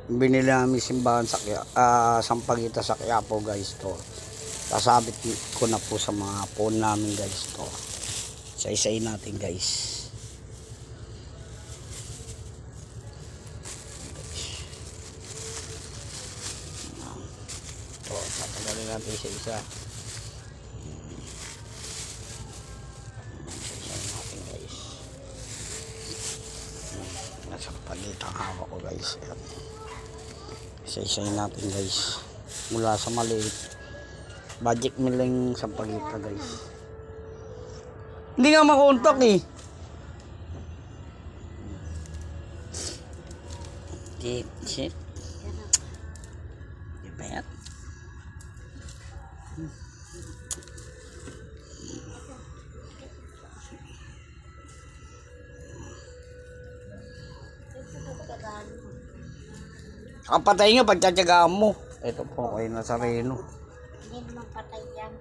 Binili namin simbahan sa Sampaguita sa Quiapo guys to. Sasabit ko na po sa mga phone namin guys to. Isa-isayin natin guys. Ito, tatagalin natin isa-isa. Isa-isayin natin guys. Nasa kapagitang hawak ko guys. Ayan. Isa-isayin natin guys. Mula sa maliit. Budget miling sa pagita guys. Hindi nga makontak eh. Shit. Di ba yan? Kapatay nga pagtsatsagaan mo. Ito po kayo Nazareno. Hindi naman patay yan.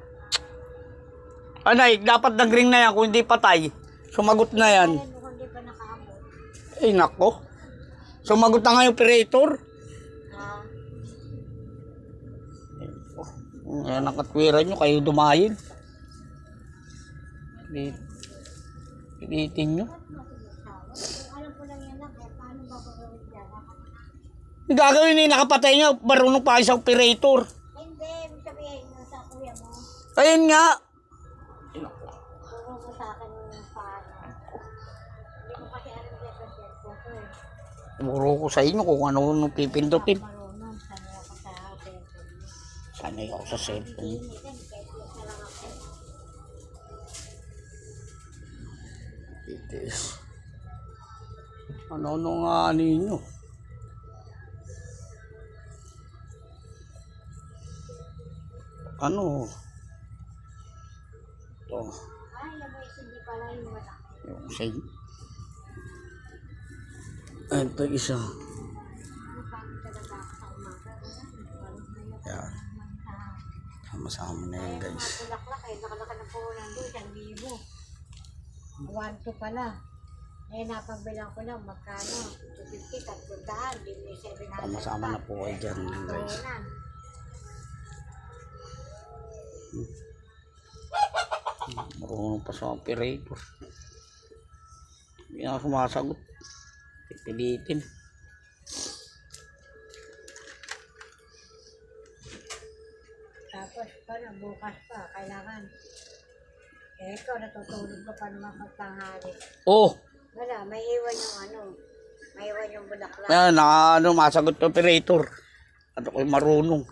Anay, dapat nag-ring na yan kung hindi patay. Sumagot na yan. Kaya kung hindi pa nakaabot. Eh nako. Sumagot na nga yung operator. Ayan ang katwiran nyo, kayo dumayin. Pilitin nyo. Alam ko lang yan na, kaya paano babagawin dyan? Yung gagawin nyo, nakapatay nyo, marunong pa kayo sa operator. Hindi, sabihin mo sa kuya mo. Ayun nga. Turo mo sa akin yung paano. Hindi ko kasi alam yung cellphone ko eh. Muro ko sa inyo kung ano pipindutin. Marunong, sanay ako sa cellphone mo. Sanay ako sa cellphone. Itis. Ano nga ninyo? Ano? Ito. Ay, yung may hindi pala yung malaki. Yung say. Ito isa. Ano pa talaga ako sa umaga? Yan. Sama-sama na yan guys. Bulaklak eh, nakalaka ng puro nandun, 1,000. 1,2 pala. Eh, napagbilang ko lang, magkano? 250, 300, di may 700. Sama-sama na po kayo dyan guys. Marunong pa sa operator. Hindi na sumasagot. Pipilitin. Tapos, paano, bukas pa, kailangan. Eh, ikaw, natutulog ko pa naman magtanghali. Oh! Wala, may iwan yung ano, may iwan yung bulaklak. Yan, masagot ng operator. Ano ko'y marunong.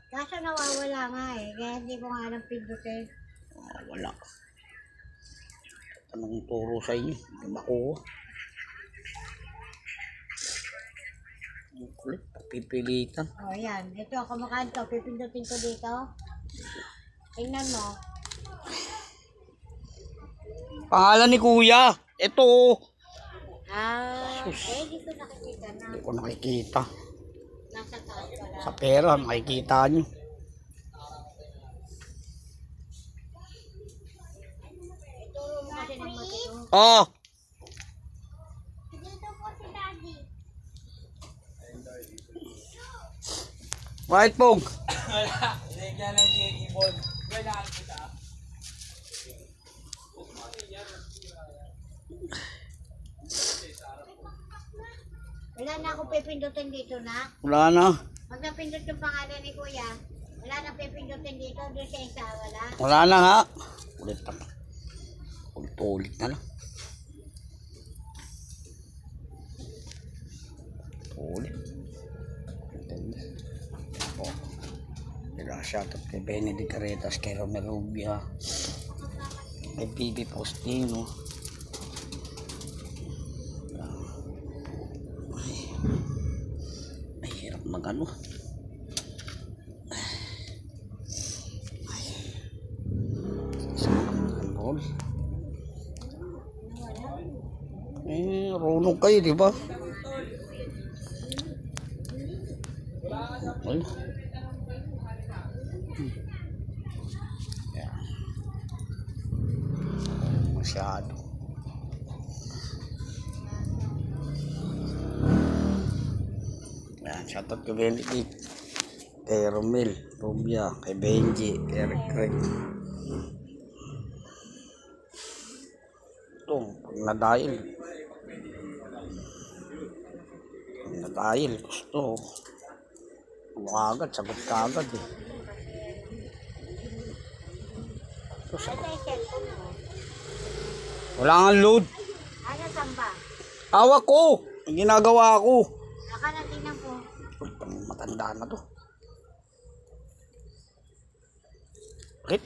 Kaso nawawala nga eh, kaya hindi ko nga alam pindutin. Wala. Anong turo sa inyo? Hindi makuha. Ang kulit, pipilitan. O, yan. Ito, kumakain to. Pipindutin ko dito. Tingnan mo. Pangalan ni Kuya. Ito. Di ko nakikita na. Hindi ko nakikita. Nasa taas pala. Sa pera, makikita nyo. Ituro mo kasi ng matino. Oh! Dito po si Daddy. Right, Pong. Wala. Hindi na lang yung ibon. Wala kita. Wala na akong pipindutin dito na. Wala na. Pag napindot yung pangalan ni Kuya, wala na pipindutin dito. Doon sa isa, wala. Wala na nga. Ulit na. Ulit na lang. Ulit. Oh. Shoutout kay Benedict Caretas, kay Romero Rubia, kay Bibi Postino. Ay, hirap magano. Roll. Eh, runong kayo, di ba? Okay. Yan. Masyado. Shoutout kay Benedict, kay Romel, Rubia, kay Benji, kay Eric Craig. Ito, pag nadahil, gusto. Ano agad, sagot ka agad eh. Ito, Ano yung cellphone mo? wala nga load. Ano saan ba? Hawak ko! Ang ginagawa ko. Naka na tingnan po. Matanda na to. Rip.